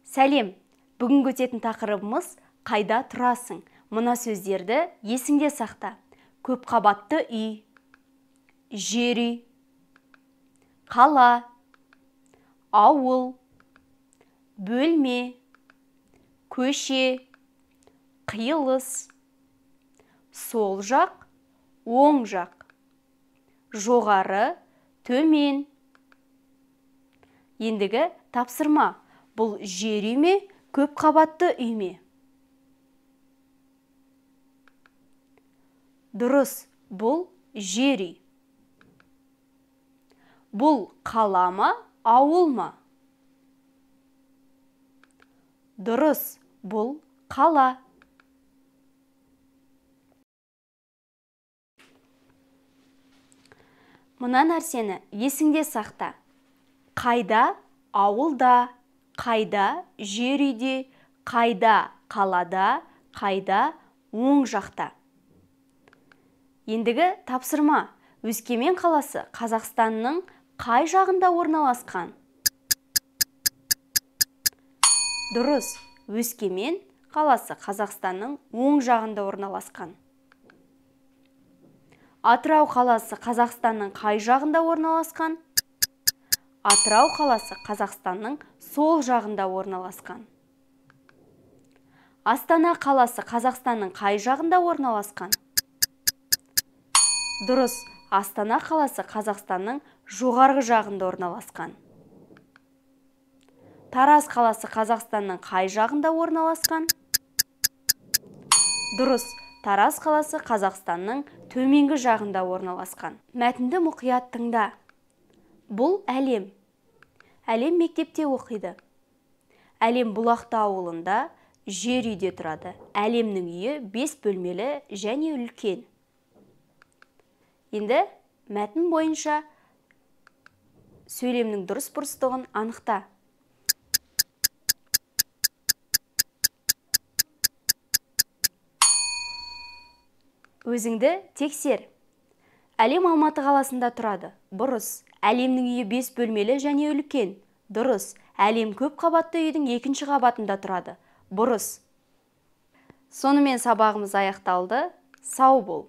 Сәлем, бүгін өтетін тақырыбымыз қайда тұрасың? Мына сөздерді есіңде сақта. Көп қабатты үй, жер үй, қала, ауыл, бөлме, көше, қиылыс, сол жақ, оң жақ, жоғары, төмен. Ендігі тапсырма. Бұл жер үй ме, көп қабатты үй ме? Дұрыс, бұл жер үй. Бұл қала ма, ауыл ма? Дұрыс, бұл қала. Мына нәрсені есіңде сақта. Қайда ауылда, қайда жер үйде, қайда қалада, қайда оң жақта. Ендігі тапсырма. Өскемен қаласы Қазақстанның қай жағында орналасқан? Дұрыс, Өскемен қаласы Қазақстанның оң жағында орналасқан. Атырау қаласы Қазақстанның қай жағында орналасқан? Атырау қаласы Қазақстанның сол жағында орналасқан. Астана қаласы Қазақстанның қай жағында орналасқан? Дұрыс, Астана қаласы Қазақстанның жоғарғы жағында орналасқан. Тараз қаласы Қазақстанның қай жағында орналасқан? Дұрыс, Тараз қаласы Қазақстанның төменгі жағында орналасқан. Мәтінді мұқият тыңда. Бұл әлем. Әлем мектепте оқиды. Әлем Бұлақты ауылында жер үйде тұрады. Әлемнің үйі 5 бөлмелі және үлкен. Енді мәтін бойынша сөйлемнің дұрыс-бұрыстығын анықта. Өзіңді тексер. Әлем Алматы қаласында тұрады. Бұрыс. Әлемнің үйі 5 бөлмелі және үлкен. Дұрыс. Әлем көп қабатты үйдің 2-ші қабатында тұрады. Бұрыс. Сонымен сабағымыз аяқталды. Сау бол.